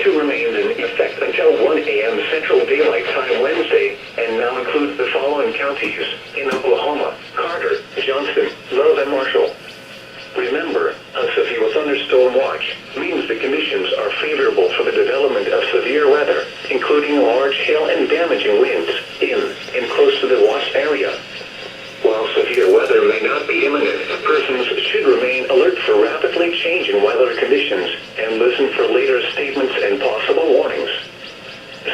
2 remains in effect until 1 a.m. Central Daylight Time Wednesday, and now includes the following counties in Oklahoma: Carter, Johnson, Love, and Marshall. Remember, a severe thunderstorm watch means the conditions are favorable for the development of severe weather, including large hail and damaging winds in and close to the watch area. While severe weather may not be imminent, persons should remain alert for rapidly changing weather conditions and listen for later statements and possible warnings.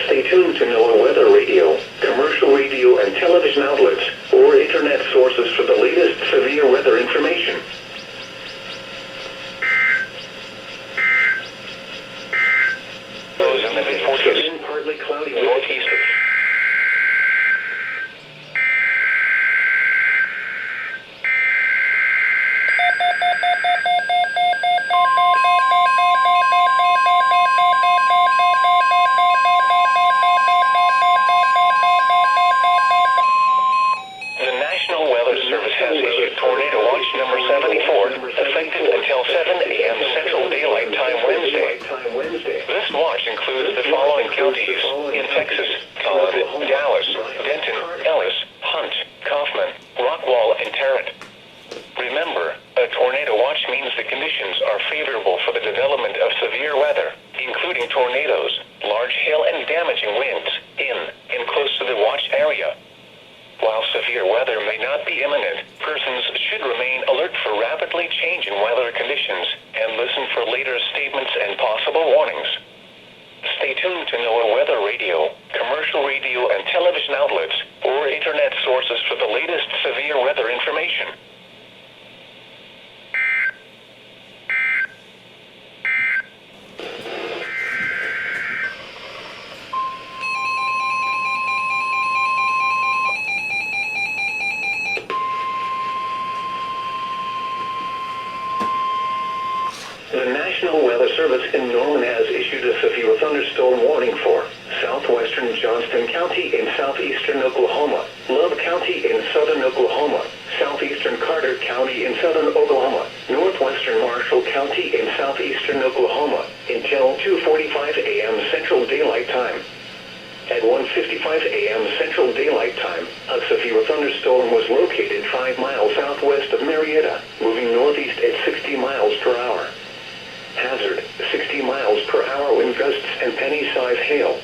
Stay tuned to NOAA Weather Radio, commercial radio and television outlets, or internet sources for the latest severe weather information. In the mid-40s, partly cloudy northeast. The National Weather Service has issued Tornado Watch number 74, effective until 7 a.m. Central Daylight Time Wednesday. This watch includes the following counties in Texas: Collin, Dallas, Denton, Ellis, Hunt, Kaufman, Rockwall, and Tarrant. Remember, a tornado watch means the conditions are favorable for the development of severe weather, including tornadoes, large hail, and damaging winds in and close to the watch area. While severe weather may not be imminent, persons should remain alert for rapidly changing weather conditions and listen for later statements and possible warnings. Stay tuned to NOAA Weather Radio, commercial radio and television outlets, or internet sources for the latest severe weather information. The National Weather Service in Norman has issued a severe thunderstorm warning for southwestern Johnston County in southeastern Oklahoma, Love County in southern Oklahoma, southeastern Carter County in southern Oklahoma, northwestern Marshall County in southeastern Oklahoma until 2:45 a.m. Central Daylight Time. At 1:55 a.m. Central Daylight Time, a severe thunderstorm was located 5 miles southwest of Marietta, moving northeast at 60 miles per hour. Hazard, 60 miles per hour wind gusts and penny-size hail.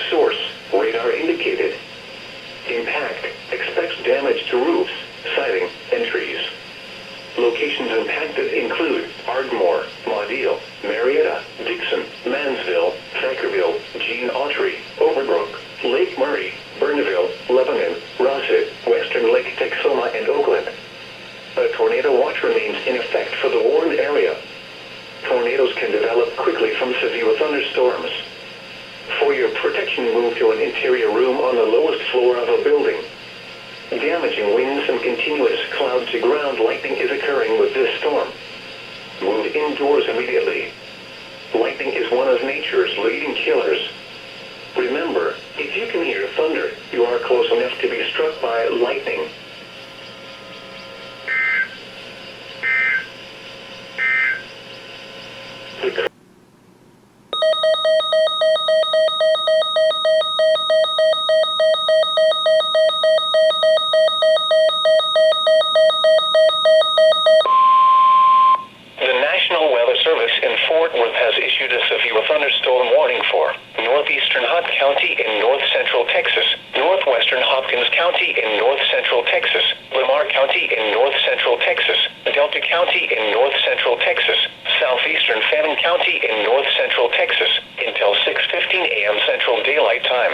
Source, radar indicated. Impact, expects damage to roofs, siding, and trees. Locations impacted include Ardmore, Maudeal, Marietta, Dixon, Mansville, Thackerville, Gene Autry, Overbrook, Lake Murray, Burneville, Lebanon, Rossett, Western Lake Texoma, and Oakland. A tornado watch remains in effect for the warned area. Tornadoes can develop quickly from severe thunderstorms. For your protection, move to an interior room on the lowest floor of a building. Damaging winds and continuous cloud-to-ground lightning is occurring with this storm. Move indoors immediately. Lightning is one of nature's leading killers. Remember, if you can hear thunder, you are close enough to be struck by lightning. Northeastern Hunt County in north-central Texas, northwestern Hopkins County in north-central Texas, Lamar County in north-central Texas, Delta County in north-central Texas, southeastern Fannin County in north-central Texas, until 6:15 a.m. Central Daylight Time.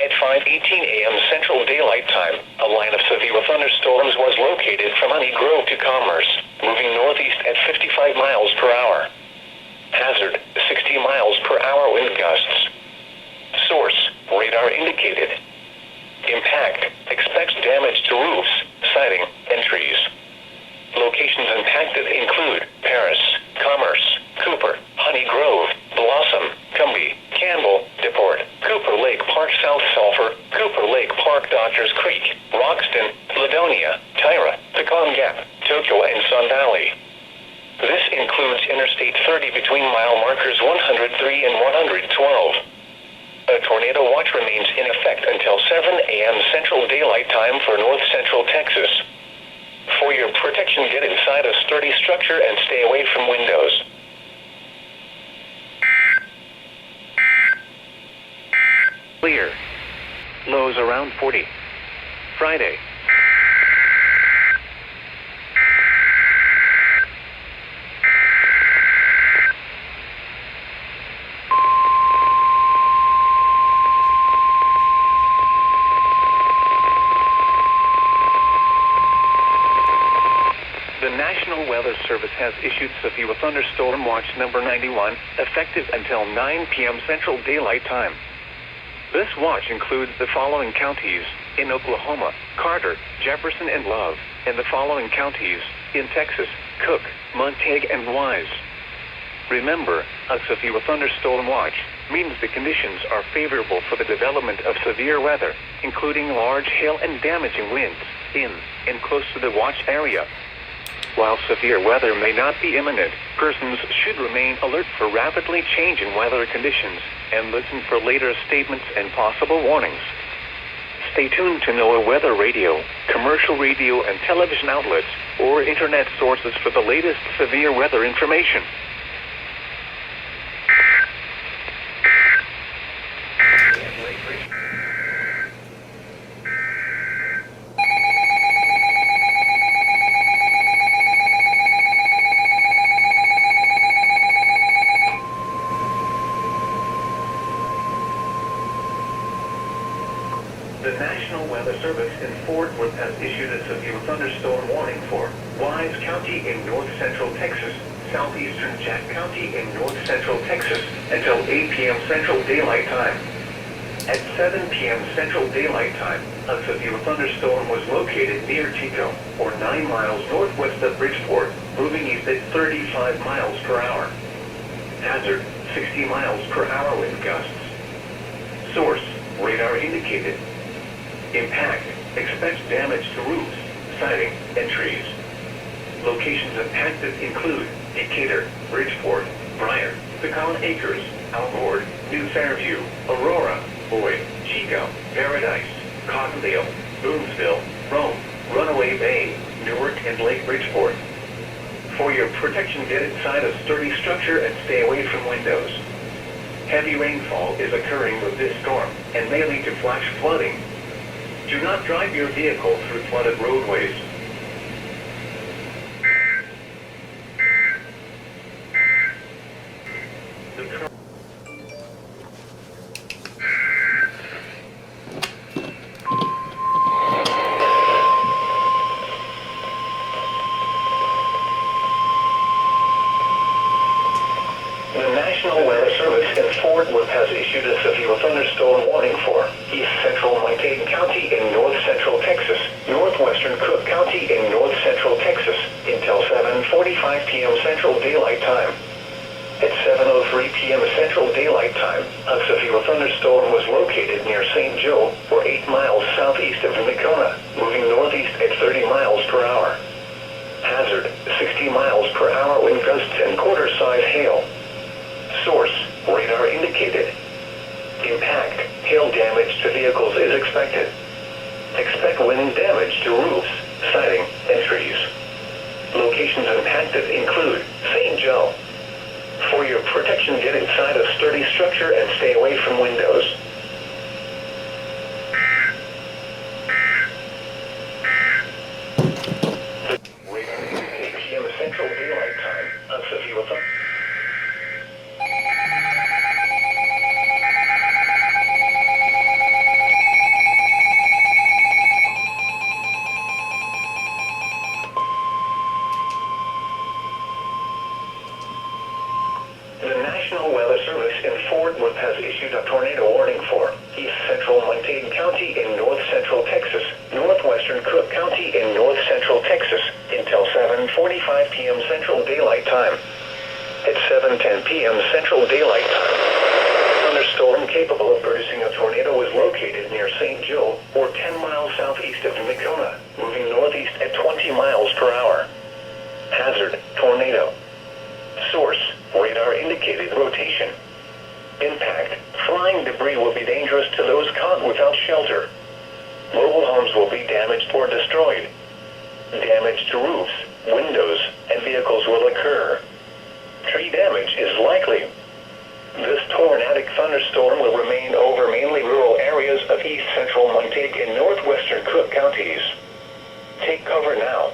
At 5:18 a.m. Central Daylight Time, a line of severe thunderstorms was located from Honey Grove to Commerce, moving northeast at 55 miles per hour. Hazard, 60 miles per hour wind gusts. Source, radar indicated. Impact, expects damage to roofs, siding, and trees. Locations impacted include Paris, Commerce, Cooper, Honey Grove, Blossom, Cumbie, Campbell, DePort, Cooper Lake Park South Sulphur, Cooper Lake Park Dodgers Creek, Roxton, Ladonia, Tyra, Pecan Gap, Tokyo, and Sun Valley. This includes Interstate 30 between mile markers 103 and tornado watch remains in effect until 7 a.m. Central Daylight Time for North Central Texas. For your protection, get inside a sturdy structure and stay away from windows. Clear. Lows around 40. Friday. The National Weather Service has issued severe thunderstorm watch number 91, effective until 9 p.m. Central Daylight Time. This watch includes the following counties in Oklahoma: Carter, Jefferson, and Love, and the following counties in Texas: Cook, Montague, and Wise. Remember, a severe thunderstorm watch means the conditions are favorable for the development of severe weather, including large hail and damaging winds in and close to the watch area. While severe weather may not be imminent, persons should remain alert for rapidly changing weather conditions and listen for later statements and possible warnings. Stay tuned to NOAA weather radio, commercial radio and television outlets, or internet sources for the latest severe weather information. The National Weather Service in Fort Worth has issued a severe thunderstorm warning for Wise County in north central Texas, southeastern Jack County in north central Texas until 8 p.m. Central Daylight Time. At 7 p.m. Central Daylight Time, a severe thunderstorm was located near Chico, or 9 miles northwest of Bridgeport, moving east at 35 miles per hour. Hazard, 60 miles per hour wind gusts. Source, radar indicated. Impact, expect damage to roofs, siding, and trees. Locations impacted include Decatur, Bridgeport, Bryan, the Collin Acres, Alvord, New Fairview, Aurora, Boyd, Chico, Paradise, Cottonville, Boonsville, Rome, Runaway Bay, Newark, and Lake Bridgeport. For your protection, get inside a sturdy structure and stay away from windows. Heavy rainfall is occurring with this storm and may lead to flash flooding. Do not drive your vehicle through flooded roadways. The National Weather Service in Fort Worth has issued a severe thunderstorm warning for east central Montague County in north central Texas, northwestern Cook County in north central Texas until 7:45 p.m. Central Daylight Time. At 7:03 p.m. Central Daylight Time, a severe thunderstorm was located near St. Joe, or 8 miles southeast of Nakona, moving northeast at 30 miles per hour. Hazard, 60 miles per hour wind gusts and quarter-size hail. Source, radar indicated. Impact, hail damage to vehicles is expected. Expect wind damage to roofs, siding, and trees. Locations impacted include St. Joe. For your protection, get inside a sturdy structure and stay away from windows. Radar indicated 8 p.m. Central Daylight Time. A severe The National Weather Service in Fort Worth has issued a tornado warning for east central Montague County in north central Texas, northwestern Cook County in north central Texas until 7:45 p.m. Central Daylight Time. At 7:10 p.m. Central Daylight Time, a thunderstorm capable of producing a tornado was located near St. Joe, or 10 miles southeast of Nakona, moving northeast at 20 miles per hour. Hazard, tornado. Source, radar indicated rotation. Impact, flying flying debris will be dangerous to those caught without shelter. Mobile homes will be damaged or destroyed. Damage to roofs, windows, and vehicles will occur. Tree damage is likely. This tornadic thunderstorm will remain over mainly rural areas of east central Montague and northwestern Cook counties. Take cover now.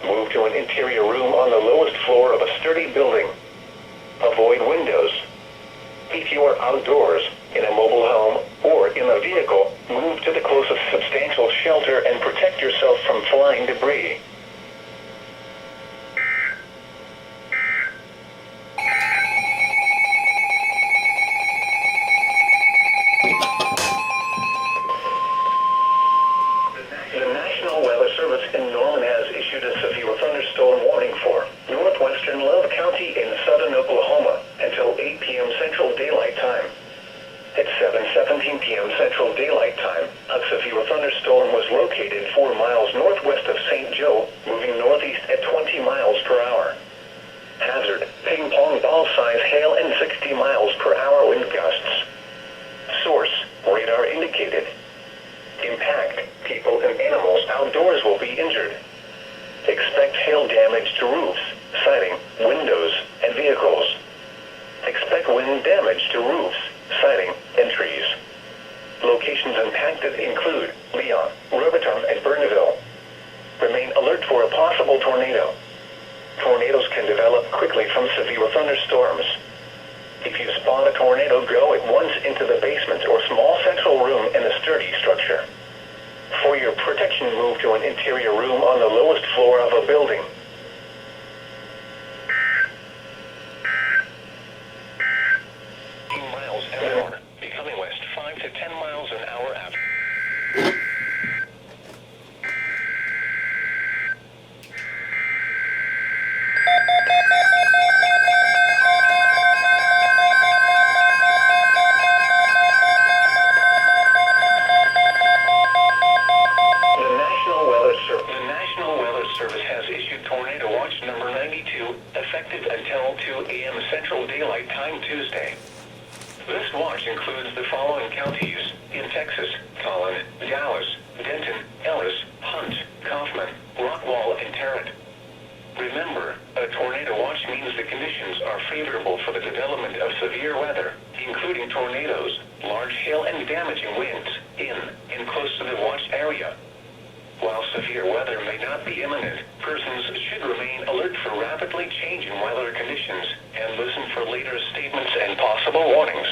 Move to an interior room on the lowest floor of a sturdy building. Avoid windows. If you are outdoors, in a mobile home, or in a vehicle, move to the closest substantial shelter and protect yourself from flying debris. The National Weather Service in Norman has issued a severe thunderstorm warning for northwestern Love County in southern Oklahoma until 8 p.m. Central Daylight Time. At 7:17 p.m. Central Daylight Time, a severe thunderstorm was located 4 miles northwest of St. Joe, moving northeast at 20 miles per hour. Hazard, ping pong ball size hail and 60 miles per hour wind gusts. Source, radar indicated. Impact, people and animals outdoors will be injured. Expect hail damage to roofs, siding, windows, and vehicles. Expect wind damage to roofs, siding, and trees. Locations impacted include Leon, Riverton, and Burneville. Remain alert for a possible tornado. Tornadoes can develop quickly from severe thunderstorms. If you spot a tornado, go at once into the basement or small central room in a sturdy structure. For your protection, move to an interior room on the lowest floor of a building. Miles an hour, becoming west 5 to 10 miles an hour after. The National Weather Service has issued Tornado Watch number 92, effective until 2 a.m. Central Daylight Time Tuesday. This watch includes the following counties in Texas: Collin, Dallas, Denton, Ellis, Hunt, Kaufman, Rockwall, and Tarrant. Remember, a tornado watch means the conditions are favorable for the development of severe weather, including tornadoes, large hail, and damaging winds in and close to the watch area. While severe weather may not be imminent, persons should remain alert for rapidly changing weather conditions and listen for later statements and possible warnings.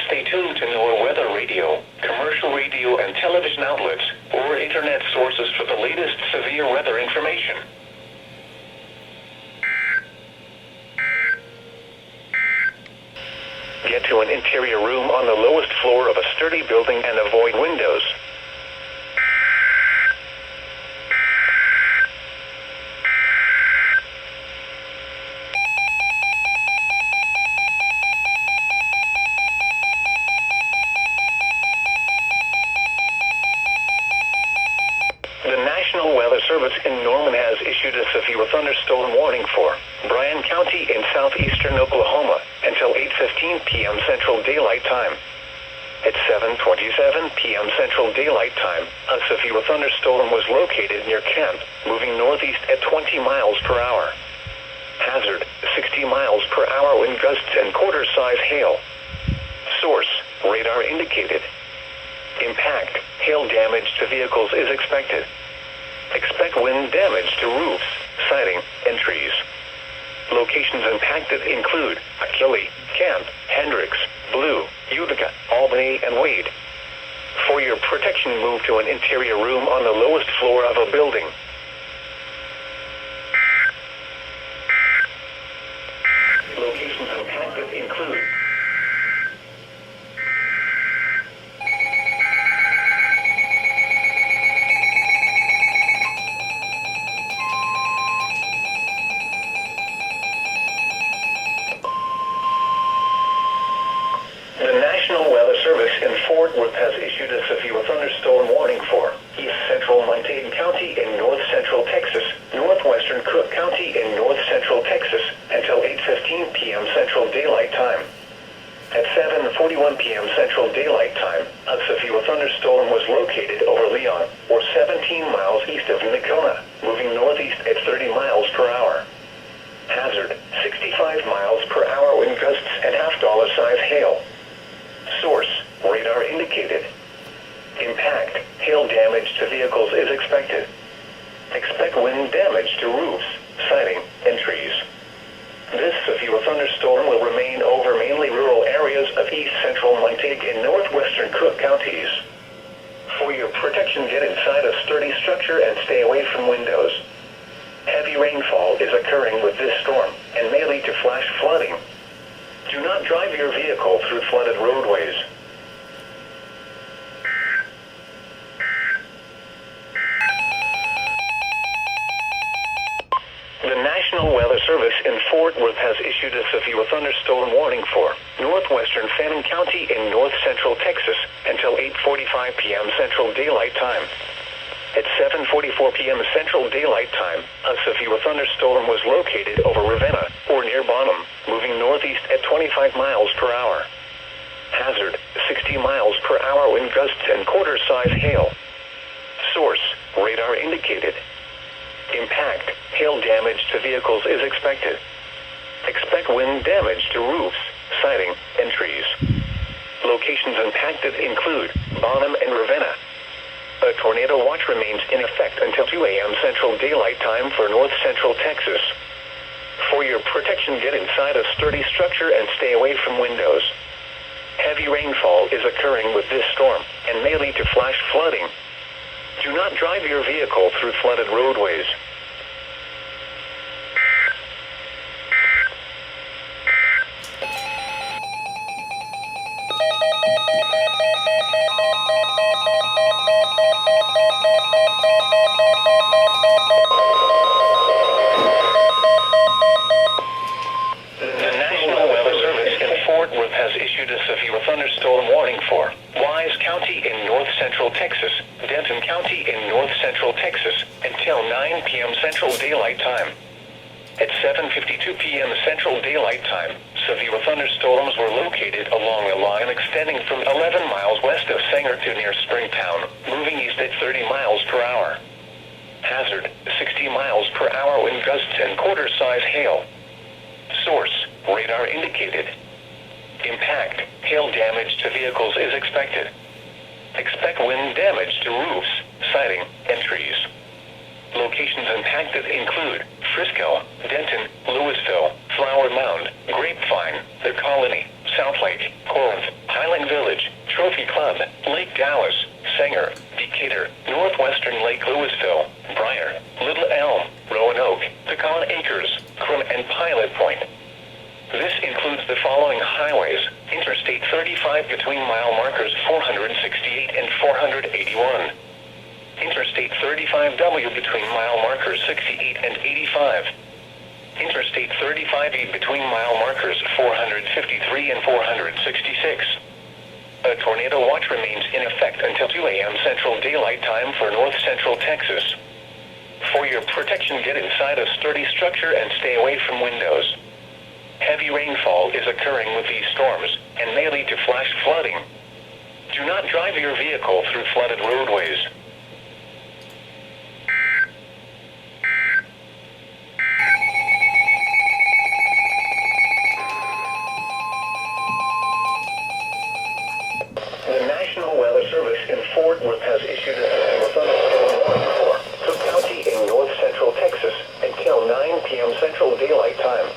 Stay tuned to NOAA weather radio, commercial radio and television outlets, or internet sources for the latest severe weather information. Get to an interior room on the lowest floor of a sturdy building and avoid windows. The National Weather Service in Norman has issued a severe thunderstorm warning for Bryan County in southeastern Oklahoma until 8:15 p.m. Central Daylight Time. At 7:27 p.m. Central Daylight Time, a severe thunderstorm was located near Kent, moving northeast at 20 miles per hour. Hazard, 60 miles per hour wind gusts and quarter-size hail. Source, radar indicated. Impact, hail damage to vehicles is expected. Expect wind damage to roofs, siding, and trees. Locations impacted include Achille, Camp, Hendricks, Blue, Utica, Albany, and Wade. For your protection, move to an interior room on the lowest floor of a building. Locations impacted include the National Weather Service in Fort Worth has issued a severe thunderstorm warning for east central Montague County in north central Texas, northwestern Cook County in north central Texas until 8:15 p.m. Central Daylight Time. At 7:41 p.m. Central Daylight Time, a severe thunderstorm was located over Leon, or 17 miles east of Nakona, moving northeast at 30 miles per hour. Hazard, 65 miles per hour wind gusts and half-dollar size hail. Source, radar indicated. Impact, hail damage to vehicles is expected. Expect wind damage to roofs, siding, and trees. This severe thunderstorm will remain over mainly rural areas of east central Montague and northwestern Cook counties. For your protection, get inside a sturdy structure and stay away from windows. Heavy rainfall is occurring with this storm and may lead to flash flooding. Do not drive your vehicle through flooded roadways. The National Weather Service in Fort Worth has issued a severe thunderstorm warning for northwestern Fannin County in north central Texas until 8:45 p.m. Central Daylight Time. At 7:44 p.m. Central Daylight Time, a severe thunderstorm was located over Ravenna, or near Bonham, moving northeast at 25 miles per hour. Hazard, 60 miles per hour wind gusts and quarter-size hail. Source, radar indicated. Impact, hail damage to vehicles is expected. Expect wind damage to roofs, siding, and trees. Locations impacted include Bonham and Ravenna. A tornado watch remains in effect until 2 a.m. Central Daylight Time for north central Texas. For your protection, get inside a sturdy structure and stay away from windows. Heavy rainfall is occurring with this storm and may lead to flash flooding. Do not drive your vehicle through flooded roadways. The National Weather Service in Fort Worth has issued a severe thunderstorm warning for Wise County in north central Texas, Denton County in north central Texas, until 9 p.m. Central Daylight Time. At 7:52 p.m. Central Daylight Time, severe thunderstorms were located along a line extending from 11 miles west of Sanger to near Springtown, moving east at 30 miles per hour. Hazard, 60 miles per hour wind gusts and quarter-size hail. Source, radar indicated. Impact, hail damage to vehicles is expected. Expect wind damage to roofs, siding, and trees. Locations impacted include Frisco, Denton, Louisville, Flower Mound, Grapevine, the Colony, South Lake, Corinth, Highland Village, Trophy Club, Lake Dallas, Sanger, Decatur, Northwestern Lake Louisville, Briar, Little Elm, Roanoke, Pecan Acres, Crum, and Pilot Point. This includes the following highways: Interstate 35 between mile markers 468 and 481. Interstate 35W between mile markers 68 and 85. Interstate 35E between mile markers 453 and 466. A tornado watch remains in effect until 2 a.m. Central Daylight Time for north central Texas. For your protection, get inside a sturdy structure and stay away from windows. Heavy rainfall is occurring with these storms and may lead to flash flooding. Do not drive your vehicle through flooded roadways. The National Weather Service in Fort Worth has issued a severe thunderstorm warning for Cook County in north central Texas until 9 p.m. Central Daylight Time.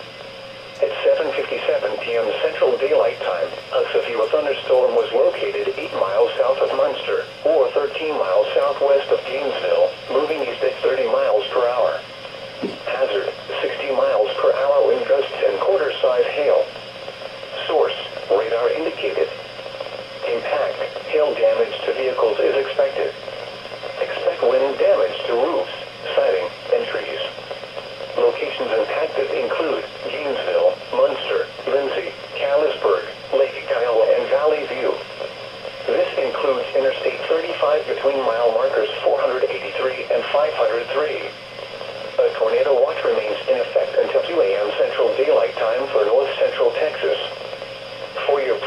At 7:57 p.m. Central Daylight Time, a severe thunderstorm was located 8 miles south of Munster, or 13 miles southwest of Gainesville, moving east at 30 miles per hour. Hazard, 60 miles per hour wind gusts and quarter-size hail. Source, radar indicated. Impact, hail damage to vehicles is expected. Expect wind damage to roofs, siding, and trees. Locations impacted include Gainesville, Munster, Lindsay, Callisburg, Lake Kiowa, and Valley View. This includes Interstate 35 between mile markers 483 and 503. A tornado watch remains in effect until 2 a.m. Central Daylight Time for north central Texas. For your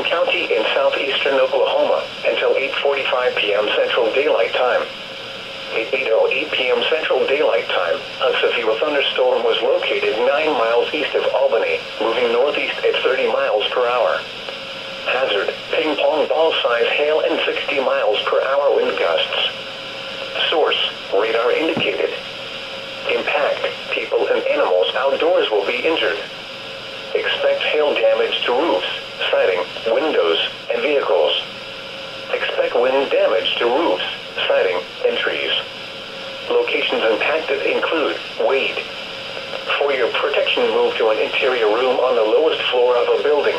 County in southeastern Oklahoma until 8:45 p.m. Central Daylight Time. At 8:08 p.m. Central Daylight Time, a severe thunderstorm was located 9 miles east of Albany, moving northeast at 30 miles per hour. Hazard, ping-pong ball-size hail and 60 miles per hour wind gusts. Source, radar indicated. Impact, people and animals outdoors will be injured. Expect hail damage to roofs, siding, windows, and vehicles. Expect wind damage to roofs, siding, and trees. Locations impacted include Wade. For your protection, move to an interior room on the lowest floor of a building.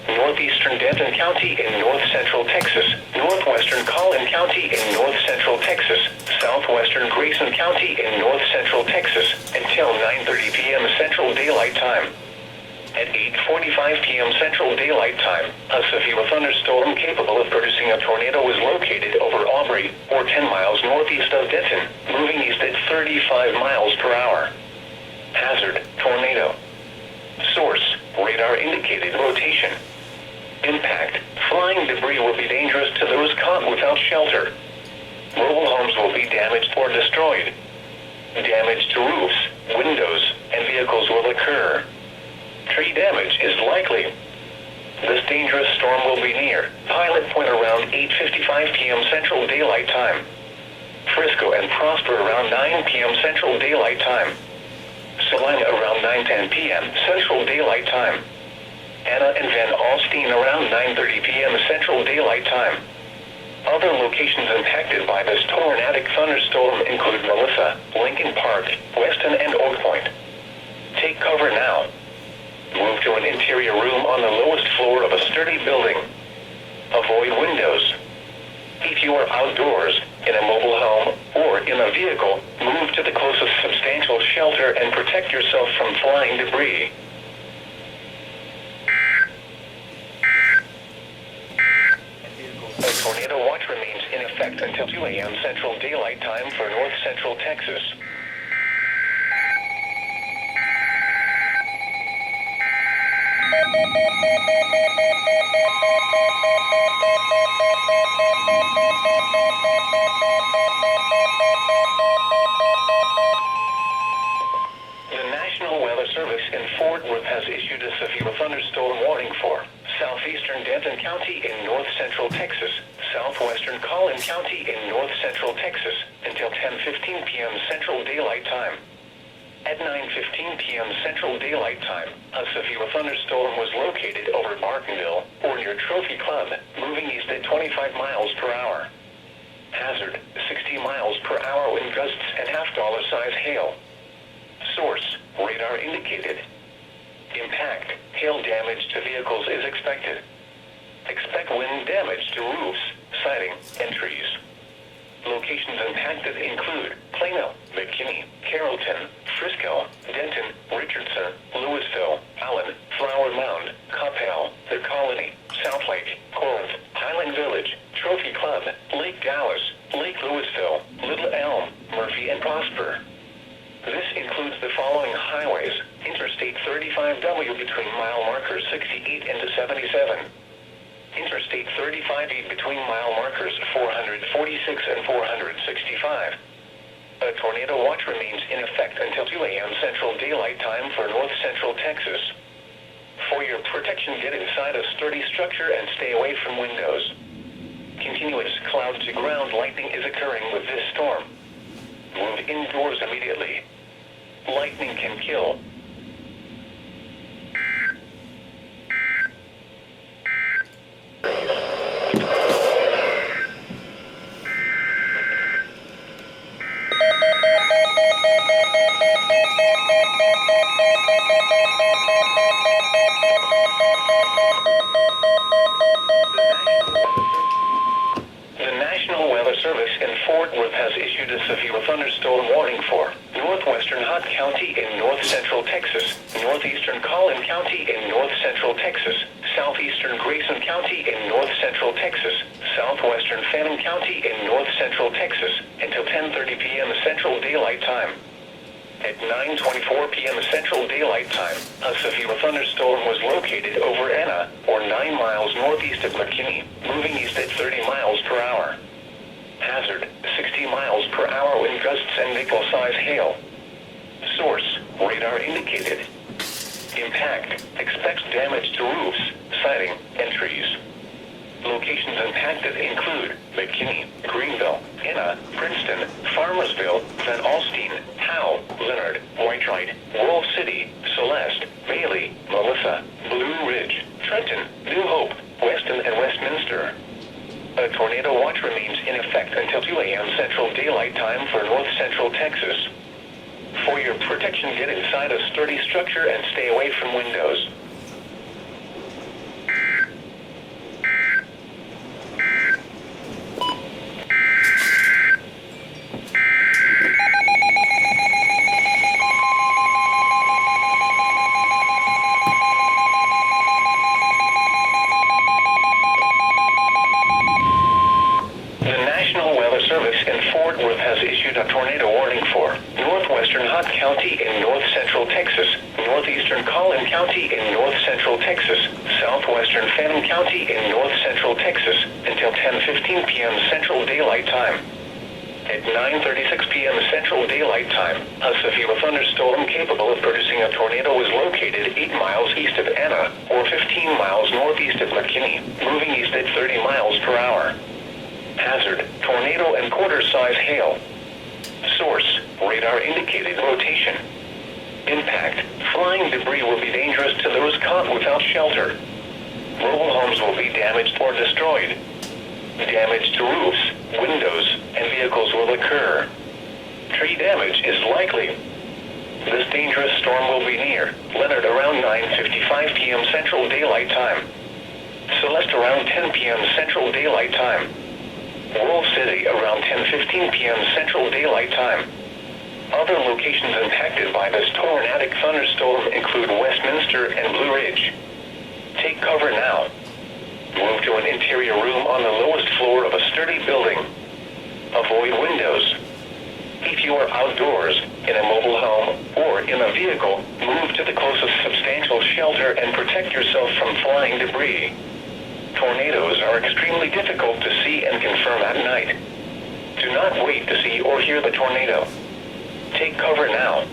Northeastern Denton County in north-central Texas, northwestern Collin County in north-central Texas, southwestern Grayson County in north-central Texas, until 9:30 p.m. Central Daylight Time. At 8:45 p.m. Central Daylight Time, a severe thunderstorm capable of producing a tornado was located over Aubrey, or 10 miles northeast of Denton, moving east at 35 miles per hour. Hazard, tornado. Source, radar indicated rotation. Impact, flying debris will be dangerous to those caught without shelter. Mobile homes will be damaged or destroyed. Damage to roofs, windows, and vehicles will occur. Tree damage is likely. This dangerous storm will be near Pilot Point around 8:55 p.m. Central Daylight Time. Frisco and Prosper around 9 p.m. Central Daylight Time. Salina around 9:10 p.m. Central Daylight Time. Anna and Van Alstyne around 9:30 p.m. Central Daylight Time. Other locations impacted by this tornadic thunderstorm include Melissa, Lincoln Park, Weston, and Oak Point. Take cover now. Move to an interior room on the lowest floor of a sturdy building. Avoid windows. If you are outdoors, in a mobile home, or in a vehicle, move to the closest substantial shelter and protect yourself from flying debris. A tornado watch remains in effect until 2 a.m. Central Daylight Time for North Central Texas. The National Weather Service in Fort Worth has issued a severe thunderstorm warning for southeastern Denton County in north-central Texas, southwestern Collin County in north-central Texas, until 10:15 p.m. Central Daylight Time. At 9:15 p.m. Central Daylight Time, a severe thunderstorm was located over Bartonville, or near Trophy Club, moving east at 25 miles per hour. Hazard, 60 miles per hour wind gusts and half-dollar size hail. Source, radar indicated. Impact, hail damage to vehicles is expected. Expect wind damage to roofs, siding, and trees. Locations impacted include Plano, McKinney, Carrollton, Frisco, Denton, Richardson, Louisville, Allen, Flower Mound, Coppell, The Colony, Southlake, Corinth, Highland Village, Trophy Club, Lake Dallas, Lake Louisville, Little Elm, Murphy, and Prosper. This includes the following highways: Interstate 35W between mile markers 68 and 77. Interstate 35E between mile markers 446 and 465. A tornado watch remains in effect until 2 a.m. Central Daylight Time for North Central Texas. For your protection, get inside a sturdy structure and stay away from windows. Continuous cloud-to-ground lightning is occurring with this storm. Move indoors immediately. Lightning can kill. Service in Fort Worth has issued a severe thunderstorm warning for northwestern Hunt County in north-central Texas, northeastern Collin County in north-central Texas, southeastern Grayson County in north-central Texas, southwestern Fannin County in north-central Texas, until 10:30 p.m. Central Daylight Time. At 9:24 p.m. Central Daylight Time, a severe thunderstorm was located over Enna, or 9 miles northeast of McKinney, moving east at 30 miles per hour. Hazard, 60 miles per hour wind gusts and nickel-size hail. Source, radar indicated. Impact, expects damage to roofs, siding, and trees. Locations impacted include McKinney, Greenville, Enna, Princeton, Farmersville, Van Alstyne, Howe, Leonard, Whitewright, Wolf City, Celeste, Bailey, Melissa, Blue Ridge, Trenton, New Hope, Weston, and Westminster. A tornado watch remains in effect until 2 a.m. Central Daylight Time for north-central Texas. For your protection, get inside a sturdy structure and stay away from windows. Hunt County in north-central Texas, northeastern Collin County in north-central Texas, southwestern Fannin County in north-central Texas, until 10:15 p.m. Central Daylight Time. At 9:36 p.m. Central Daylight Time, a severe thunderstorm capable of producing a tornado was located 8 miles east of Enna, or 15 miles northeast of McKinney, moving east at 30 miles per hour. Hazard, tornado and quarter-size hail. Source, radar indicated rotation. Impact, flying debris will be dangerous to those caught without shelter. Mobile homes will be damaged or destroyed. Damage to roofs, windows, and vehicles will occur. Tree damage is likely. This dangerous storm will be near Leonard around 9:55 p.m. Central Daylight Time. Celeste around 10 p.m. Central Daylight Time. Wolf City around 10:15 p.m. Central Daylight Time. Other locations impacted by this tornadic thunderstorm include Westminster and Blue Ridge. Take cover now. Move to an interior room on the lowest floor of a sturdy building. Avoid windows. If you are outdoors, in a mobile home, or in a vehicle, move to the closest substantial shelter and protect yourself from flying debris. Tornadoes are extremely difficult to see and confirm at night. Do not wait to see or hear the tornado. Take cover now.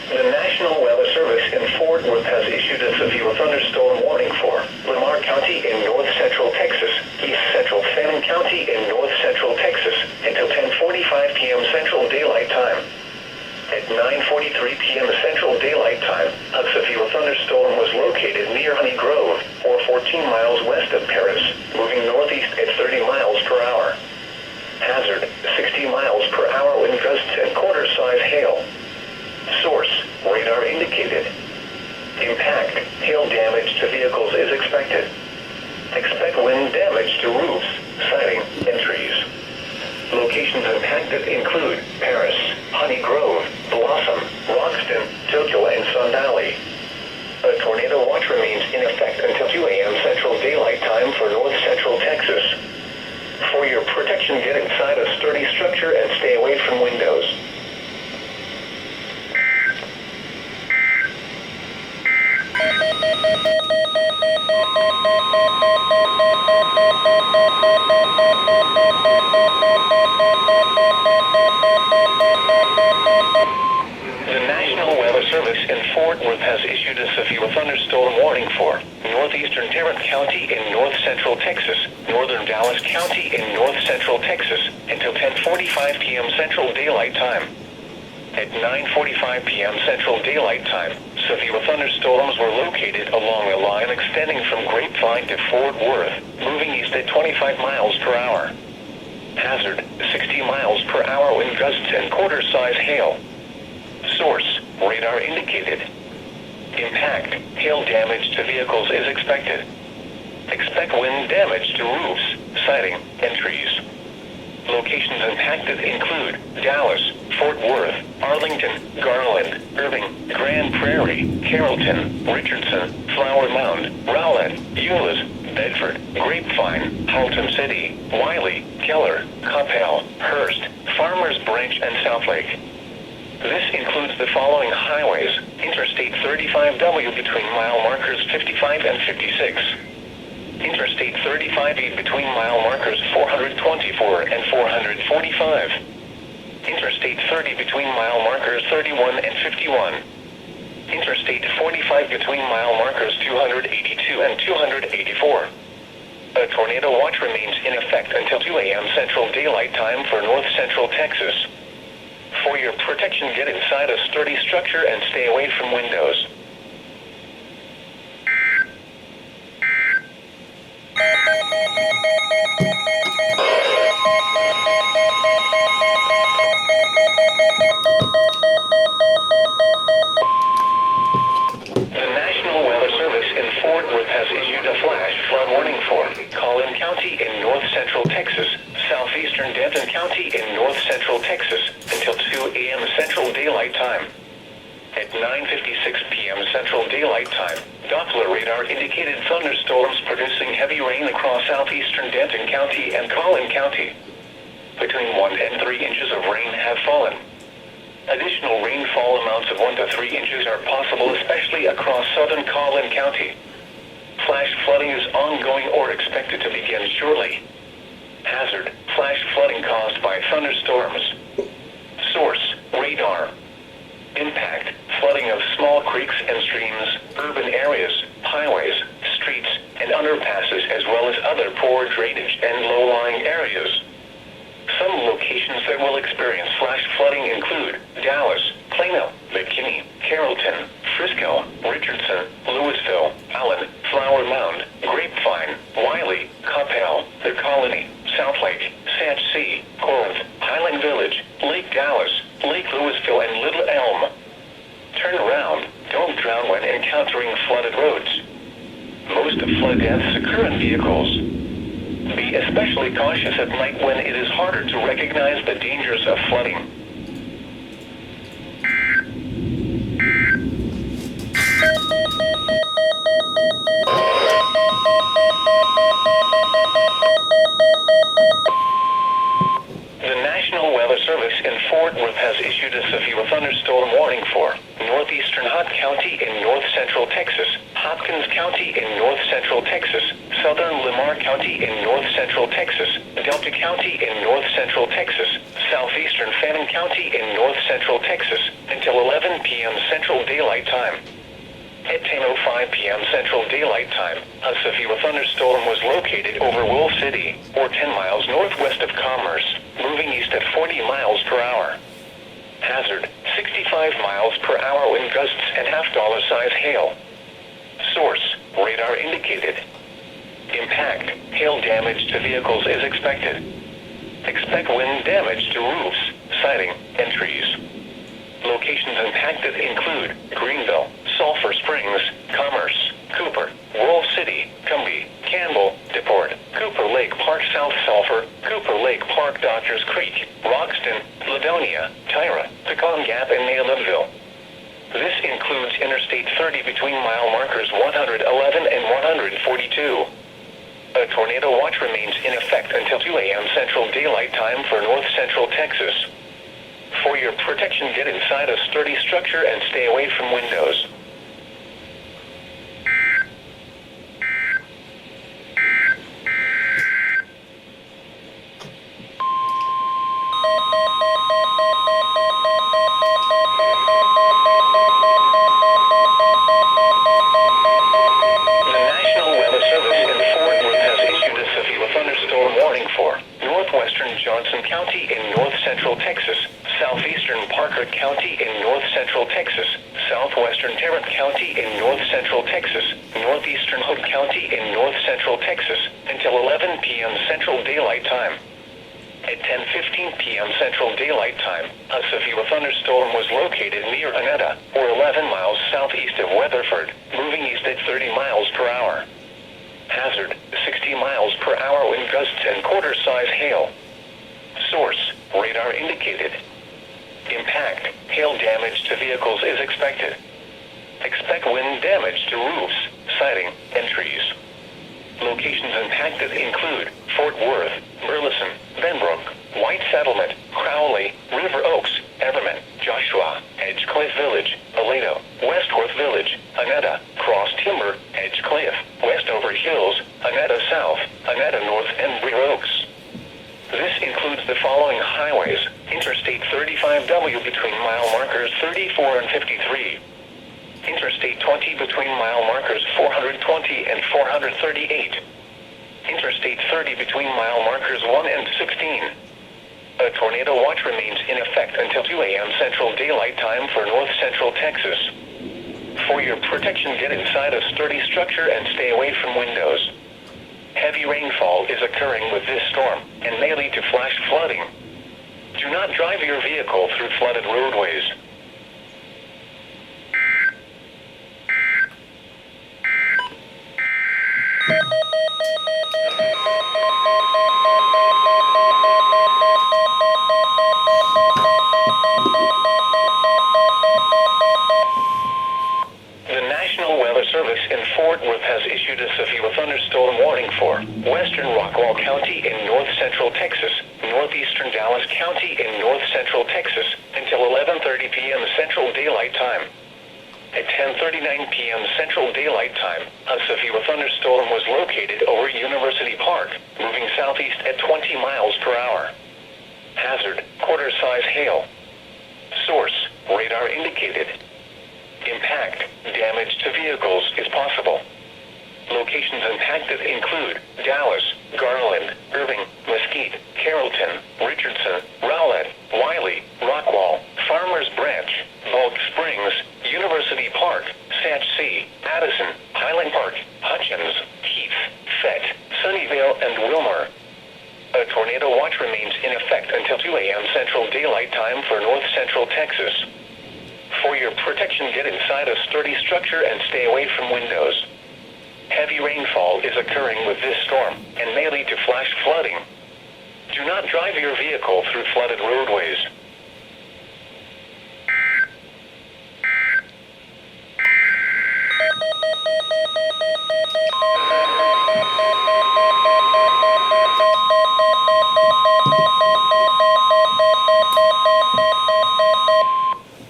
The National Weather Service in Fort Worth has issued a severe thunderstorm warning for Lamar County in north-central Texas, east-central Fannin County in north-central Texas, until 10:45 p.m. Central Daylight Time. At 9:43 p.m. Central Daylight Time, a severe thunderstorm was located near Honey Grove, or 14 miles west of Paris, moving northeast at 30 miles per hour. Hazard, 60 miles per hour wind gusts and quarter-size hail. Source, radar indicated. Impact, hail damage to vehicles is expected. Expect wind damage to roofs, siding, and trees. Locations impacted include Paris, Honey Grove, Blossom, Roxton, Tokyo, and Sun Valley. A tornado watch remains in effect until 2 a.m. Central Daylight Time for north-central Texas. For your protection, get inside a sturdy structure and stay away from windows. The National Weather Service in Fort Worth has issued a severe thunderstorm warning for northeastern Tarrant County in north-central Texas, northern Dallas County in north-central Texas, until 10:45 p.m. Central Daylight Time. At 9:45 p.m. Central Daylight Time, severe thunderstorms were located along a line extending from Grapevine to Fort Worth, moving east at 25 miles per hour. Hazard, 60 miles per hour wind gusts and quarter-size hail. Source, radar indicated. Impact, hail damage to vehicles is expected. Expect wind damage to roofs, siding, and trees. Locations impacted include Dallas, Fort Worth, Arlington, Garland, Irving, Grand Prairie, Carrollton, Richardson, Flower Mound, Rowlett, Euless, Bedford, Grapevine, Haltom City, Wiley, Keller, Coppell, Hearst, Farmers Branch, and Southlake. This includes the following highways: Interstate 35W between mile markers 55 and 56. Interstate 35E between mile markers 424 and 445. Interstate 30 between mile markers 31 and 51. Interstate 45 between mile markers 282 and 284. A tornado watch remains in effect until 2 a.m. Central Daylight Time for North Central Texas. For your protection, get inside a sturdy structure and stay away from windows. The National Weather Service in Fort Worth has issued a flash flood warning for Collin County in north central Texas, southeastern Denton County in north central Texas until 2 a.m. Central Daylight Time. At 9:56 p.m. Central Daylight Time, Doppler radar indicated thunderstorms producing heavy rain across southeastern Denton County and Collin County. Between 1 and 3 inches of rain have fallen. Additional rainfall amounts of 1 to 3 inches are possible, especially across southern Collin County. Flash flooding is ongoing or expected to begin shortly. Hazard, flash flooding caused by thunderstorms. Source, radar. Impact, flooding of small creeks and streams, urban areas, highways, streets, and underpasses, as well as other poor drainage and low-lying areas. Some locations that will experience flash flooding include Dallas, Plano, McKinney, Carrollton, Frisco, Richardson, Louisville, Allen, Flower Mound, Grapevine, Wiley, Coppell, The Colony, Southlake, Satch C, Corinth, Highland Village, Lake Dallas, Lake Louisville, and Little Elm. Turn around. Don't drown when encountering flooded roads. Most flood deaths occur in vehicles. Be especially cautious at night when it is harder to recognize the dangers of flooding. The National Weather Service in Fort Worth has issued a severe thunderstorm warning for northeastern Hunt County in north central Texas, Hopkins County in north central Texas, southern Lamar County in north central Texas, Delta County in north central Texas, southeastern Fannin County in north central Texas until 11 p.m. Central Daylight Time. At 10:05 p.m. Central Daylight Time, a severe thunderstorm was located over Wolf City, or 10 miles northwest of Commerce, moving east at 40 miles per hour. Hazard, 65 miles per hour wind gusts and half-dollar size hail. Source, radar indicated. Impact, hail damage to vehicles is expected. Expect wind damage to roofs, siding, and trees. Locations impacted include Greenville, Sulphur Springs, Commerce, Cooper, Wolf City, Cumbie, Campbell, DePort, Cooper Lake Park South Sulphur, Cooper Lake Park Dodgers Creek, Roxton, Ladonia, Tyra, Pecan Gap, and Naylorville. This includes Interstate 30 between mile markers 111 and 142. A tornado watch remains in effect until 2 a.m. Central Daylight Time for north central Texas. For your protection, get inside a sturdy structure and stay away from windows. County in north central Texas, southeastern Parker County in north central Texas, southwestern Tarrant County in north-central Texas, northeastern Hood County in north-central Texas, until 11 p.m. Central Daylight Time. At 10:15 p.m. Central Daylight Time, a severe thunderstorm was located near Annetta, or 11 miles southeast of Weatherford, moving east at 30 miles per hour. Hazard, 60 miles per hour wind gusts and quarter-size hail. Source, radar indicated. Impact, hail damage to vehicles is expected. Expect wind damage to roofs, siding, and trees. Locations impacted include Fort Worth, Burleson, Benbrook, White Settlement, Crowley, River Oaks, Everman, Joshua, Edgecliff Village, Aledo, Westworth Village, Annetta, Cross Timber, Edgecliff, Westover Hills, Annetta South, Annetta North, and Rear Oaks. This includes the following highways: Interstate 35W between mile markers 34 and 53. Interstate 20 between mile markers 420 and 438. Interstate 30 between mile markers 1 and 16. A tornado watch remains in effect until 2 a.m. Central Daylight Time for north-central Texas. For your protection, get inside a sturdy structure and stay away from windows. Heavy rainfall is occurring with this storm and may lead to flash flooding. Do not drive your vehicle through flooded roadways. The National Weather Service in Fort Worth has issued a severe thunderstorm warning for western Rockwall County in north-central Texas, northeastern Dallas County in north-central Texas, until 11:30 p.m. Central Daylight Time. At 10:39 p.m. Central Daylight Time, a severe thunderstorm was located over University Park, moving southeast at 20 miles per hour. Hazard, quarter-size hail. Source, radar indicated. Impact, damage to vehicles is possible. Locations impacted include Dallas, Garland, Irving, Mesquite, Carrollton, Richardson, Rowlett, Wiley, Rockwall, Farmers Branch, Bulk Springs, University Park, Satch C, Addison, Highland Park, Hutchins, Heath, Fett, Sunnyvale, and Wilmer. A tornado watch remains in effect until 2 a.m. Central Daylight Time for north-central Texas. For your protection, get inside a sturdy structure and stay away from windows. Heavy rainfall is occurring with this storm and may lead to flash flooding. Do not drive your vehicle through flooded roadways.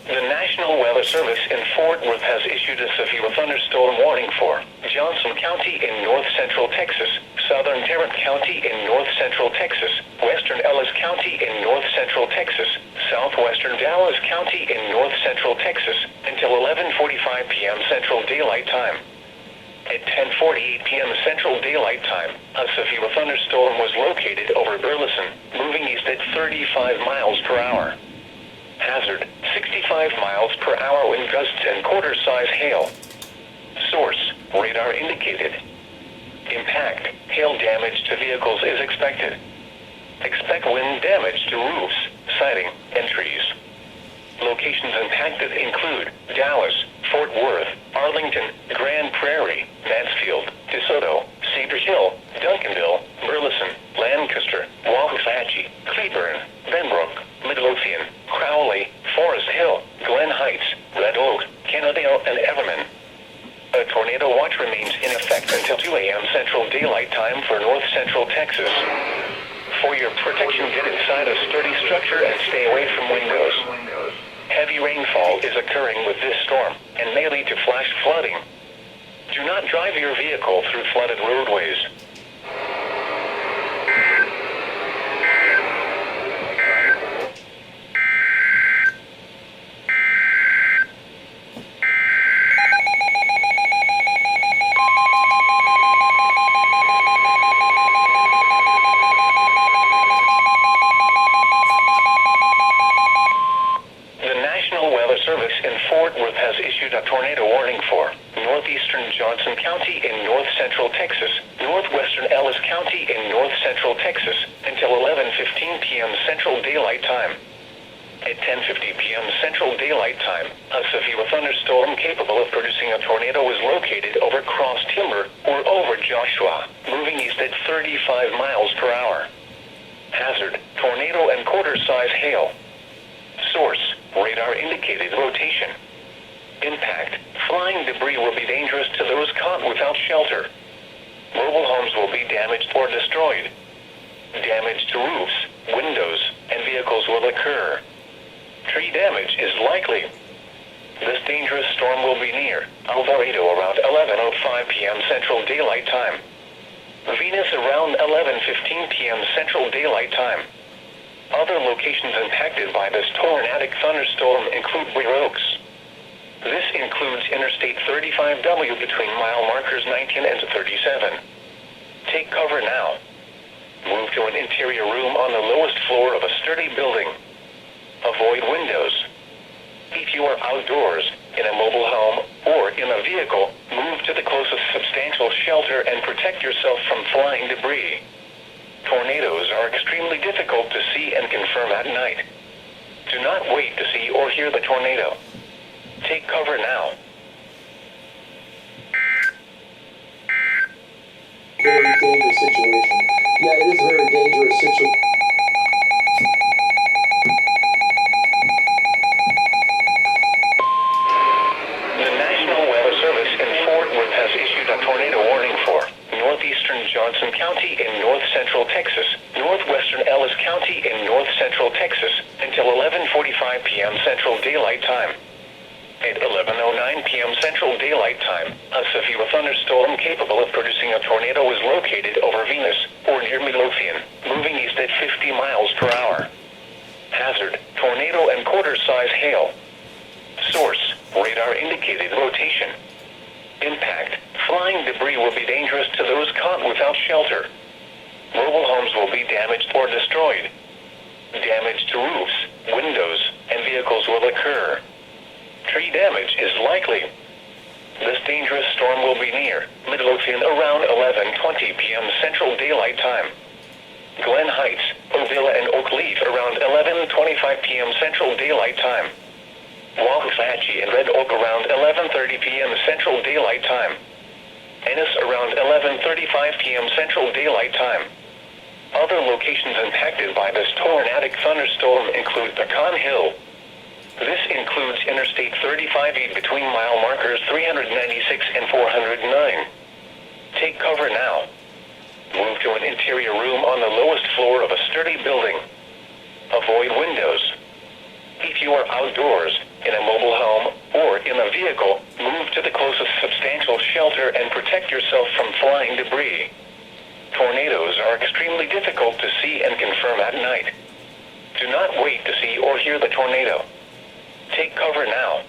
The National Weather Service in Fort Worth has issued a severe thunderstorm warning for Johnson County in north-central Texas, southern Tarrant County in north-central Texas, western Ellis County in north-central Texas, southwestern Dallas County in north-central Texas, until 11:45 p.m. Central Daylight Time. At 10:48 p.m. Central Daylight Time, a severe thunderstorm was located over Burleson, moving east at 35 miles per hour. Hazard, 65 miles per hour wind gusts and quarter-size hail. Source, radar indicated. Impact, hail damage to vehicles is expected. Expect wind damage to roofs, siding, and trees. Locations impacted include Dallas, Fort Worth, Arlington, Grand Prairie, Mansfield, DeSoto, Cedar Hill, Duncanville, Burleson, Lancaster, Waxahachie, Cleburne, Benbrook, Midlothian, Crowley, Forest Hill, Glen Heights, Red Oak, Kennedale, and Everman. A tornado watch remains in effect until 2 a.m. Central Daylight Time for north-central Texas. For your protection, get inside a sturdy structure and stay away from windows. Heavy rainfall is occurring with this storm and may lead to flash flooding. Do not drive your vehicle through flooded roadways. The National Weather Service in Fort Worth has issued central Texas, northwestern Ellis County in north central Texas, until 11:15 p.m. Central Daylight Time. At 10:50 p.m. Central Daylight Time, a severe thunderstorm capable of producing a tornado was located over Cross Timber or over Joshua, moving east at 35 miles per hour. Hazard, tornado and quarter-size hail. Source, radar indicated rotation. Impact, flying debris will be dangerous to those caught without shelter. Mobile homes will be damaged or destroyed. Damage to roofs, windows, and vehicles will occur. Tree damage is likely. This dangerous storm will be near Alvarado around 11:05 p.m. Central Daylight Time. Venus around 11:15 p.m. Central Daylight Time. Other locations impacted by this tornadic thunderstorm include Briar Oaks. This includes Interstate 35W between mile markers 19 and 37. Take cover now. Move to an interior room on the lowest floor of a sturdy building. Avoid windows. If you are outdoors, in a mobile home, or in a vehicle, move to the closest substantial shelter and protect yourself from flying debris. Tornadoes are extremely difficult to see and confirm at night. Do not wait to see or hear the tornado. Take cover now. Very dangerous situation. Yeah, it is a very dangerous situation. The National Weather Service in Fort Worth has issued a tornado warning for northeastern Johnson County in north central Texas, northwestern Ellis County in north central Texas, until 11:45 p.m. Central Daylight Time. At 11:09 p.m. Central Daylight Time, a severe thunderstorm capable of producing a tornado was located over Venus, or near Midlothian, moving east at 50 miles per hour. Hazard, tornado and quarter-size hail. Source, radar indicated rotation. Impact, flying debris will be dangerous to those caught without shelter. Mobile homes will be damaged or destroyed. Damage to roofs, windows, and vehicles will occur. Tree damage is likely. This dangerous storm will be near Midlothian around 11:20 p.m. Central Daylight Time. Glen Heights, Ovilla, and Oak Leaf around 11:25 p.m. Central Daylight Time. Waxahachie and Red Oak around 11:30 p.m. Central Daylight Time. Ennis around 11:35 p.m. Central Daylight Time. Other locations impacted by this tornadic thunderstorm include Pecan Hill. This includes Interstate 35E between mile markers 396 and 409. Take cover now. Move to an interior room on the lowest floor of a sturdy building. Avoid windows. If you are outdoors, in a mobile home, or in a vehicle, move to the closest substantial shelter and protect yourself from flying debris. Tornadoes are extremely difficult to see and confirm at night. Do not wait to see or hear the tornado. Take cover now.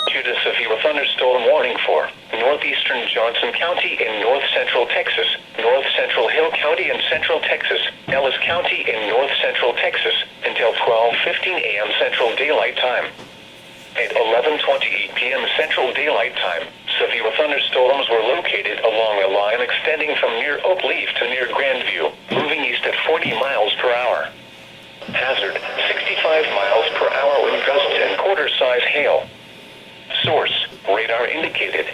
Issued a severe thunderstorm warning for northeastern Johnson County in north central Texas, north central Hill County in central Texas, Ellis County in north central Texas, until 12:15 a.m. Central Daylight Time. At 11:28 p.m. Central Daylight Time, severe thunderstorms were located along a line extending from near Oak Leaf to near Grandview, moving east at 40 miles per hour. Hazard, 65 miles per hour wind gusts and quarter-size hail. Source, radar indicated.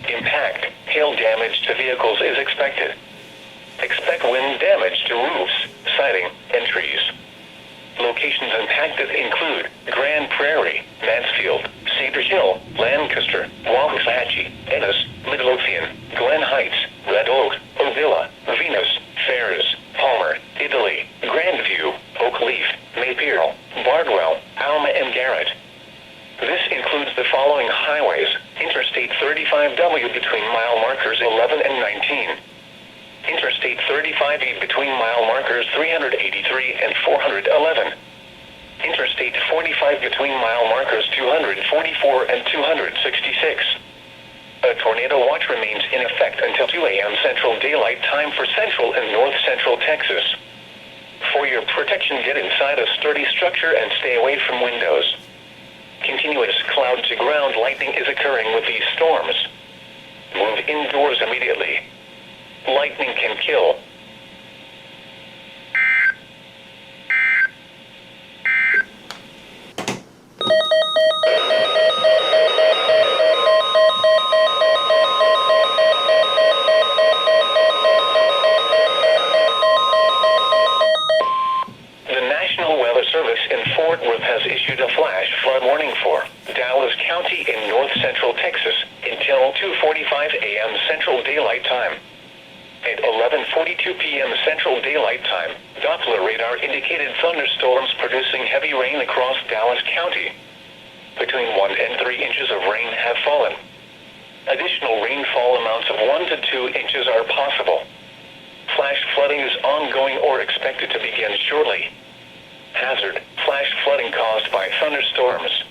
Impact, hail damage to vehicles is expected. Expect wind damage to roofs, siding, and trees. Locations impacted include Grand Prairie, Mansfield, Cedar Hill, Lancaster, Waxahachie, Ennis, Midlothian, Glen Heights, Red Oak, Ovilla, Venus, Ferris, Palmer, Italy, Grandview, Oak Leaf, Maypeel, Bardwell, Alma, and Garrett. This includes the following highways: Interstate 35W between mile markers 11 and 19. Interstate 35E between mile markers 383 and 411. Interstate 45 between mile markers 244 and 266. A tornado watch remains in effect until 2 a.m. Central Daylight Time for central and north central Texas. For your protection, get inside a sturdy structure and stay away from windows. Continuous cloud-to-ground lightning is occurring with these storms. Move indoors immediately. Lightning can kill. Has issued a flash flood warning for Dallas County in north central Texas until 2:45 a.m. Central Daylight Time. At 11:42 p.m. Central Daylight Time, Doppler radar indicated thunderstorms producing heavy rain across Dallas County. Between 1 and 3 inches of rain have fallen. Additional rainfall amounts of 1 to 2 inches are possible. Flash flooding is ongoing or expected to begin shortly. Hazard, flash flooding caused by thunderstorms.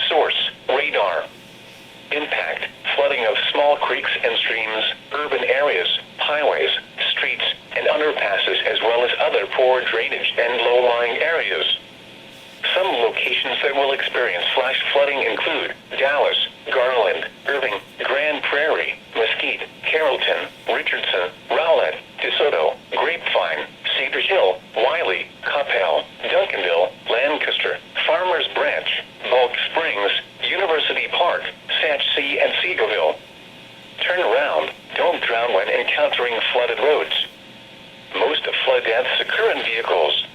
Source, radar. Impact, flooding of small creeks and streams, urban areas, highways, streets, and underpasses, as well as other poor drainage and low-lying areas. Some locations that will experience flash flooding include Dallas, Garland, Irving, Grand Prairie, Mesquite, Carrollton, Richardson, Rowlett, DeSoto, Grapevine, Cedar Hill, Wiley, Coppell, Duncanville, Lancaster, Farmers Branch, Bulk Springs, University Park, Satchsea, and Seagoville. Turn around. Don't drown when encountering flooded roads. Most of flood deaths occur in vehicles.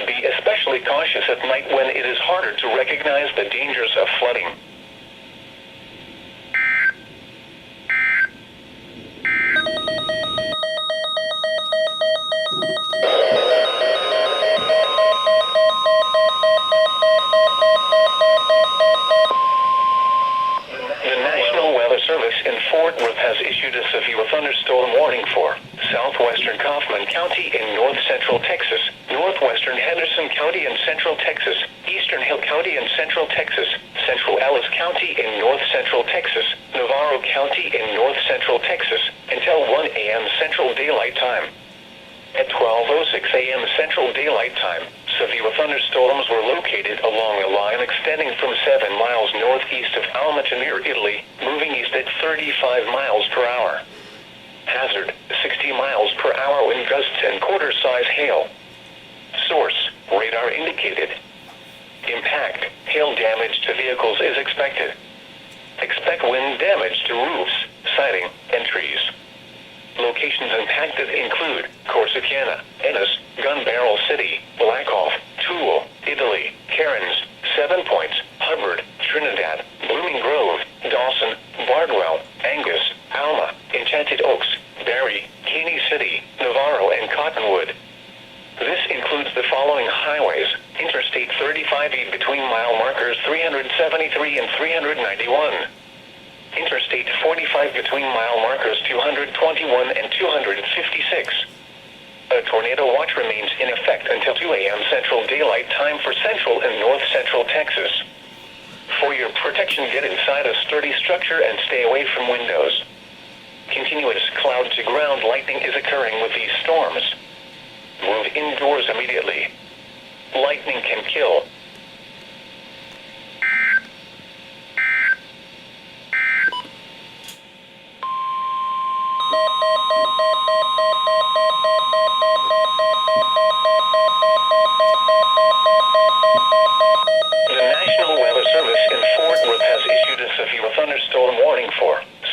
Be especially cautious at night when it is harder to recognize the dangers of flooding. Has issued a severe thunderstorm warning for southwestern Kaufman County in north central Texas, northwestern Henderson County in central Texas, eastern Hill County in central Texas, central Ellis County in north central Texas, Navarro County in north central Texas, until 1 a.m. Central Daylight Time. At 12:06 a.m. Central Daylight Time, severe thunderstorms were located along a line extending from 7 miles northeast of Alma to near Italy, moving east at 35 miles per hour. Hazard, 60 miles per hour wind gusts and quarter-size hail. Source, radar indicated. Impact, hail damage to vehicles is expected. Expect wind damage to roofs, siding, and trees. Locations impacted include Corsicana, Ennis, Gun Barrel City, Blackhawk, Toole, Italy, Cairns, 7 Points, Hubbard, Trinidad, Blooming Grove, Dawson, Bardwell, Angus, Alma, Enchanted Oaks, Barry, Caney City, Navarro, and Cottonwood. This includes the following highways: Interstate 35E between mile markers 373 and 391. Interstate 45 between mile markers 221 and 256. A tornado watch remains in effect until 2 a.m. Central Daylight Time for central and north central Texas. For your protection, get inside a sturdy structure and stay away from windows. Continuous cloud-to-ground lightning is occurring with these storms. Move indoors immediately. Lightning can kill.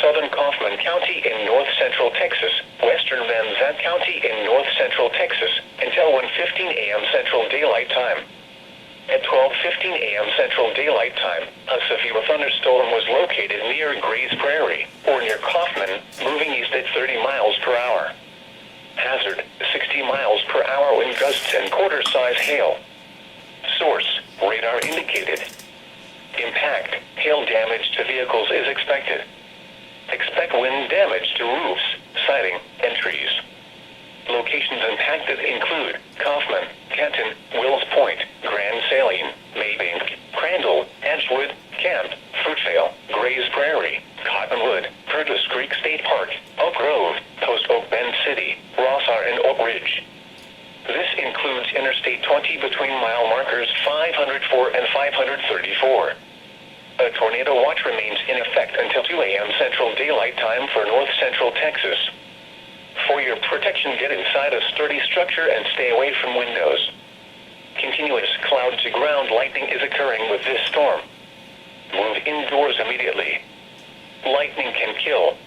Southern Kaufman County in north central Texas, western Van Zandt County in north central Texas, until 1:15 a.m. Central Daylight Time. At 12:15 a.m. Central Daylight Time, a severe thunderstorm was located near Grays Prairie, or near Kaufman, moving east at 30 miles per hour. Hazard, 60 miles per hour wind gusts and quarter-size hail. Source, radar indicated. Impact, hail damage to vehicles is expected. Expect wind damage to roofs, siding, and trees. Locations impacted include Kaufman, Canton, Wills Point, Grand Cottonwood, Curtis Creek State Park, Oak Grove, Post Oak Bend City, Rossar, and Oak Ridge. This includes Interstate 20 between mile markers 504 and 534. A tornado watch remains in effect until 2 a.m. Central Daylight Time for North Central Texas. For your protection, get inside a sturdy structure and stay away from windows. Continuous cloud-to-ground lightning is occurring with this storm. Move indoors immediately. Lightning can kill.